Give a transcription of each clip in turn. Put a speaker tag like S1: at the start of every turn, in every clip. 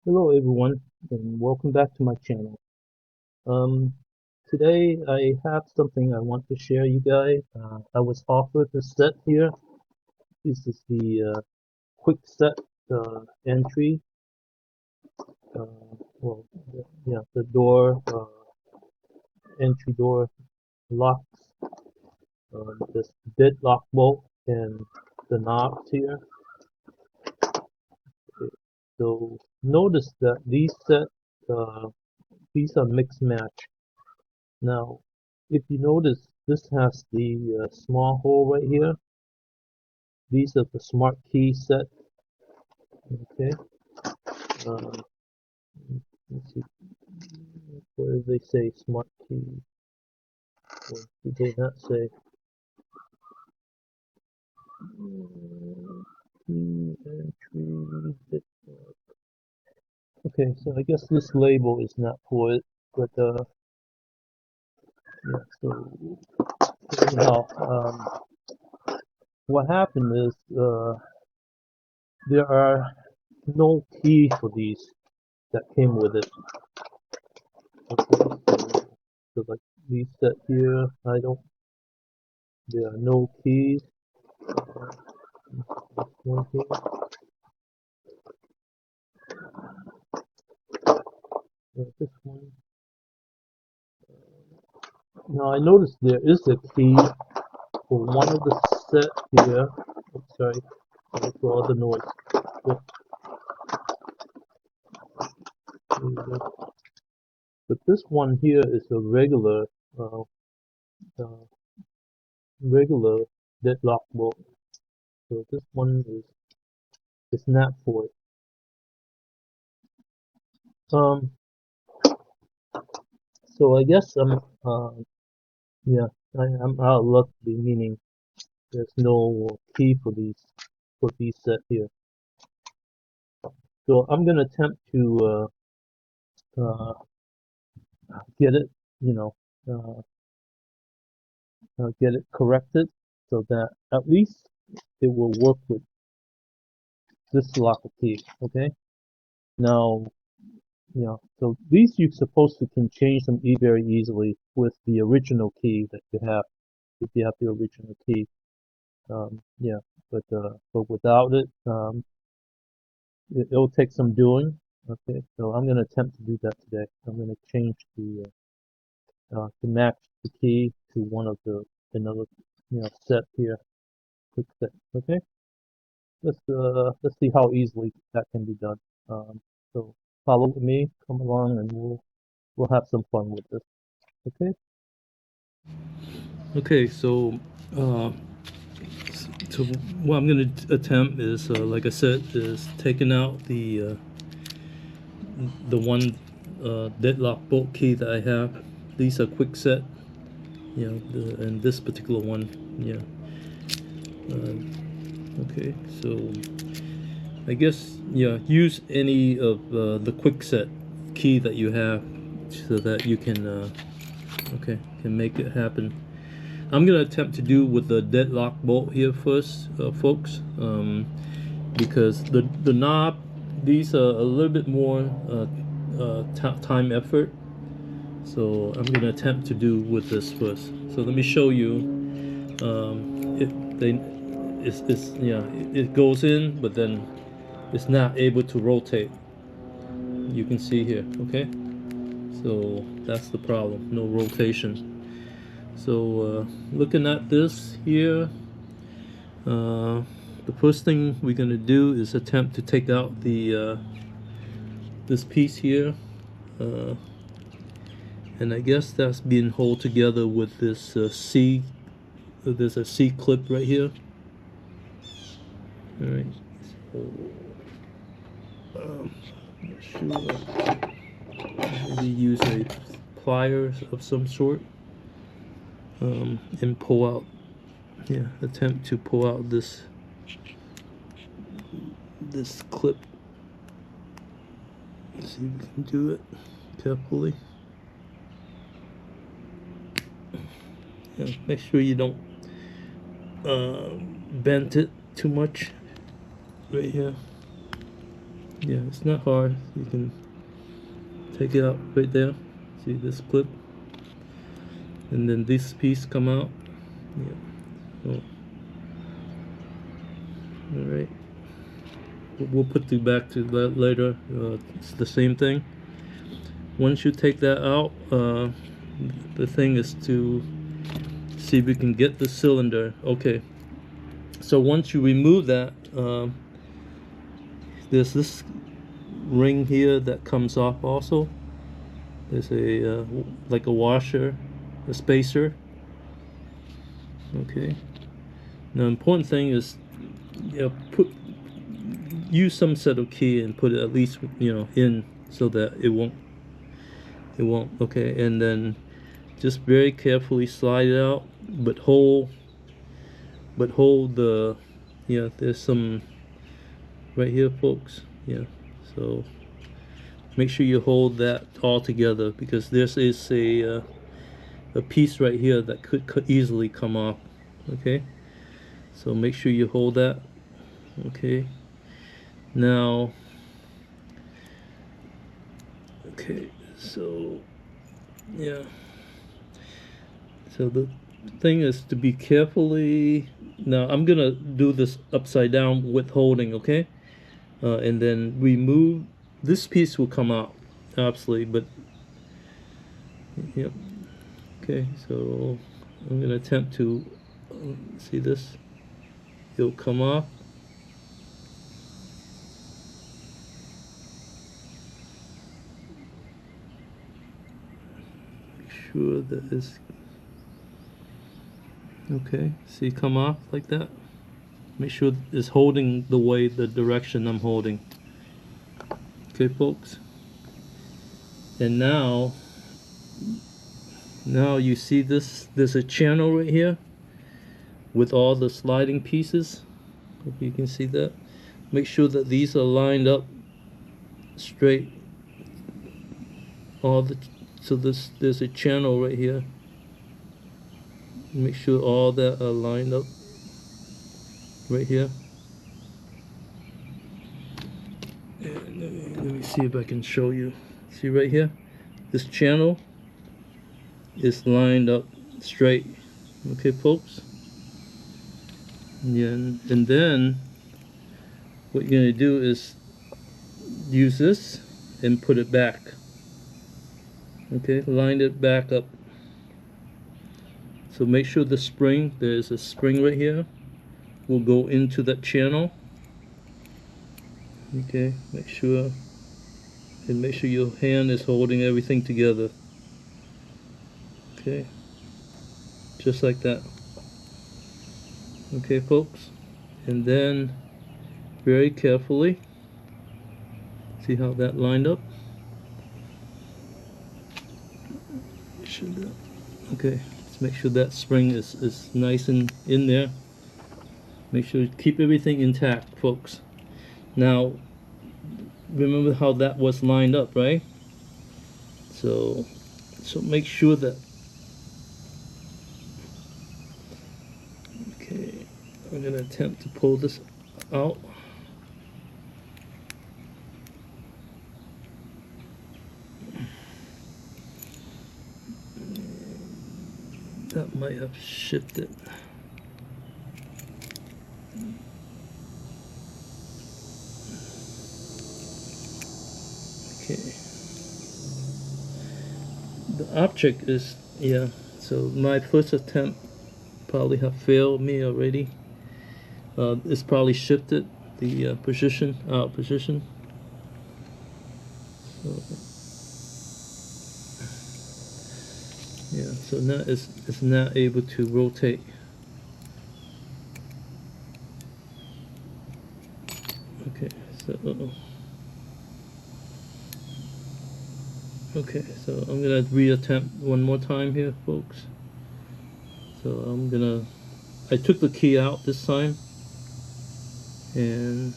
S1: Hello everyone and welcome back to my channel. Um, Today I have something I want to share you guys. I was offered a set here. This is the Kwikset entry. Well, yeah, the door, entry door locks, this deadlock bolt and the knobs here. So notice that uh, these are mix match. Now, if you notice, this has the small hole right here. These are the smart key set. Okay. Um, let's see. Where do they say smart key? Or did they not say key entry? Okay, so I guess this label is not for it, but yeah. So anyhow, what happened is there are no key for these that came with it. Okay, so like these set here, I don't. There are no keys. This one here. This one. Now I noticed there is a key for one of the set here. Oops, sorry, for all the noise. But this one here is a uh, uh, regular deadlock bolt. So this one is not for it. Um, so I guess yeah, I'm out of luck, meaning there's no key for these set here. So I'm gonna attempt to uh, get it, you know, uh, get it corrected so that at least it will work with this locker key. Okay. Now, so these you're supposed to can change them very easily with the original key that you have if you have the original key. Yeah, but without it, it'll take some doing. Okay, so I'm gonna attempt to do that today. I'm gonna change the to match the key to one of the another set here. Quick set. Okay, let's see how easily that can be done. So follow with me, come along, and we'll have some fun with this. Okay. Okay, uh, so what I'm going to attempt is, like I said, is taking out the one deadlock bolt key that I have. These are Kwikset, and this particular one, yeah. Okay, so I guess use any of the Kwikset key that you have so that you can can make it happen. I'm gonna attempt to do with the deadlock bolt here first, folks, because the knob, these are a little bit more time effort. So I'm gonna attempt to do with this first. So let me show you. It's it goes in, but then it's not able to rotate. You can see here, okay? So that's the problem, no rotation. So looking at this here, the first thing we're going to do is attempt to take out the this piece here, uh, and I guess that's being held together with this C. There's a C clip right here. All right. So, not sure. Maybe use a pliers of some sort, and pull out. Yeah, attempt to pull out this clip. Let's see if we can do it carefully. Yeah, make sure you don't bend it too much right here. Yeah, it's not hard. You can take it out right there. See this clip, and then this piece come out. Yeah. Oh. All right. We'll put the back to that later. It's the same thing. Once you take that out, the thing is to see if we can get the cylinder. Okay. So once you remove that, there's this ring here that comes off also. There's a like a washer, a spacer. Okay. Now, important thing is, use some set of key and put it at least in so that it won't. Okay, and then just very carefully slide it out, but hold the there's some right here, folks. Yeah, so make sure you hold that all together because this is a piece right here that could easily come off. Okay, so make sure you hold that. Okay, now okay, so yeah, so the thing is to be carefully. Now I'm gonna do this upside down with holding, okay, and then remove this piece will come out obviously, but yep. Okay, so I'm gonna attempt to see this. It'll come off. Make sure that is okay. See, come off like that. Make sure it's holding the direction I'm holding. Okay, folks. And now you see this. There's a channel right here with all the sliding pieces. Hope you can see that. Make sure that these are lined up straight. So there's a channel right here. Make sure all that are lined up right here. And let me see if I can show you. See right here? This channel is lined up straight. Okay, folks? Yeah, and then what you're going to do is use this and put it back. Okay, line it back up. So make sure the spring, there's a spring right here, will go into that channel. Okay, make sure your hand is holding everything together. Okay, just like that. Okay, folks, and then very carefully, see how that lined up? Okay, let's make sure that spring is nice and in there. Make sure to keep everything intact, folks. Now, remember how that was lined up, right? So make sure that. Okay, I'm gonna attempt to pull this out. That might have shifted. Okay. The object is, yeah, so my first attempt probably have failed me already. It's probably shifted the position, out position. So, yeah, so now it's not able to rotate. Okay, so okay, so I'm gonna reattempt one more time here, folks. So I took the key out this time, and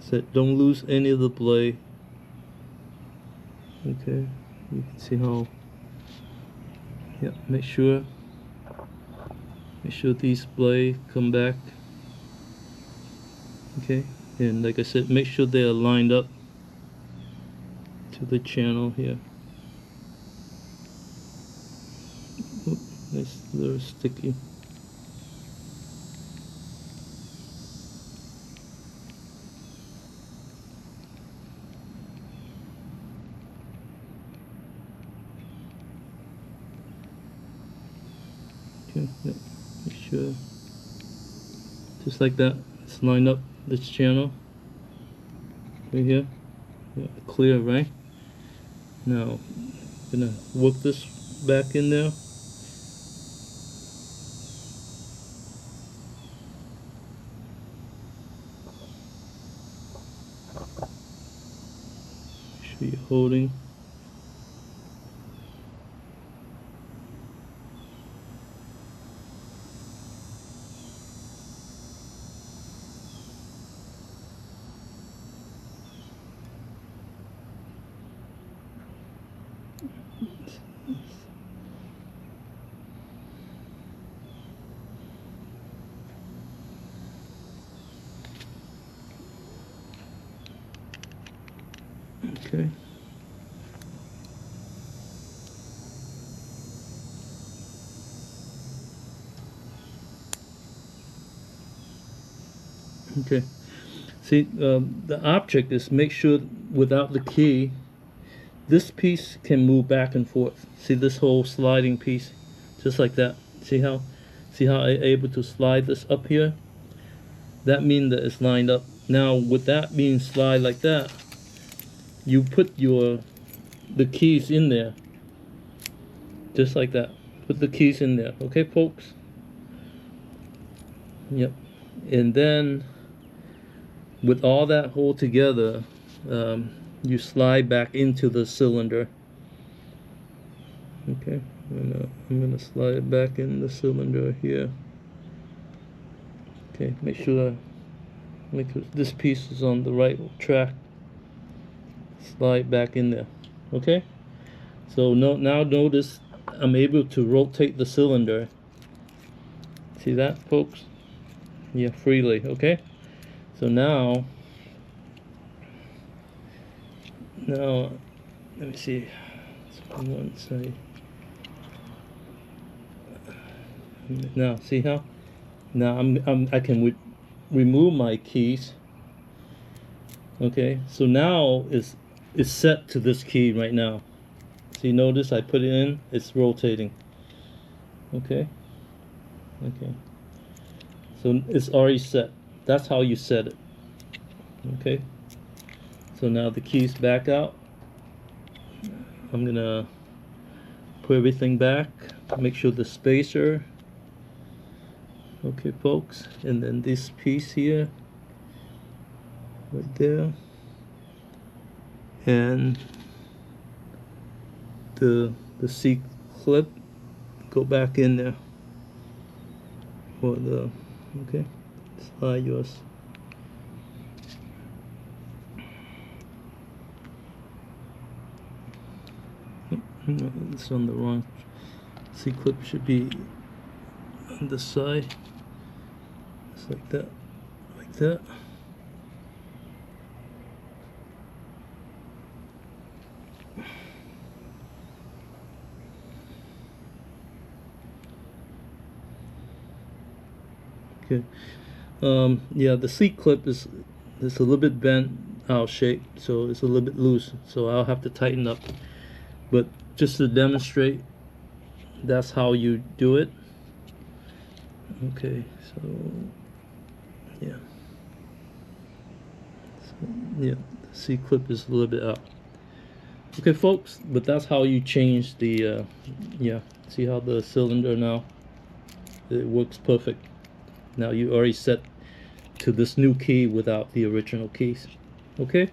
S1: said don't lose any of the blade. Okay, you can see how. Yeah, make sure these blades come back Okay, and like I said, make sure they are lined up to the channel here. Oop, that's a little sticky. Okay, yeah, make sure, just like that, it's lined up this channel right here. Yeah, clear, right? Now, I'm gonna work this back in there. Make sure you're holding. Okay. Okay. See, the object is make sure without the key, this piece can move back and forth. See this whole sliding piece, just like that. See how I able to slide this up here? That means that it's lined up. Now, with that being slide like that, you put the keys in there, just like that. Put the keys in there, okay, folks? Yep. And then, with all that hold together, you slide back into the cylinder. Okay, I'm gonna slide it back in the cylinder here. Okay, make sure this piece is on the right track. Slide back in there. Okay, so now notice I'm able to rotate the cylinder. See that, folks? Yeah, freely. Okay, so now let me see. One side. Now, see how? Now I can remove my keys. Okay, so now it's set to this key right now. See, notice I put it in, it's rotating. Okay, okay. So it's already set. That's how you set it. Okay. So now the keys back out. I'm gonna put everything back. Make sure the spacer. Okay, folks, and then this piece here, right there, and the C clip go back in there for the okay. Slide yours. No, it's on the wrong. C clip should be on the side. Just like that, like that. Okay. Yeah, the C clip is a little bit bent out shape, so it's a little bit loose. So I'll have to tighten up. But just to demonstrate, that's how you do it. Okay, so yeah, the C clip is a little bit out. Okay, folks, but that's how you change the yeah. See how the cylinder now, it works perfect. Now you already set to this new key without the original keys. Okay,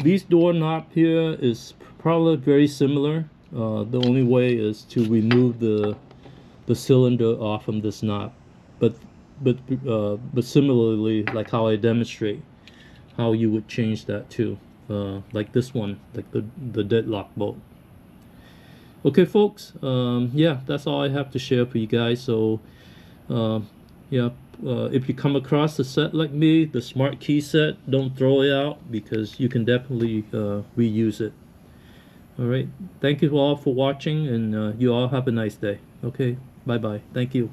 S1: these doorknob here is probably very similar. The only way is to remove the cylinder off from this knob, but similarly, like how I demonstrate, how you would change that too, like this one, like the deadlock bolt. Okay, folks. Yeah, that's all I have to share for you guys. So Yeah, if you come across a set like me, the smart key set, don't throw it out because you can definitely reuse it. All right. Thank you all for watching, and you all have a nice day. Okay. Bye bye. Thank you.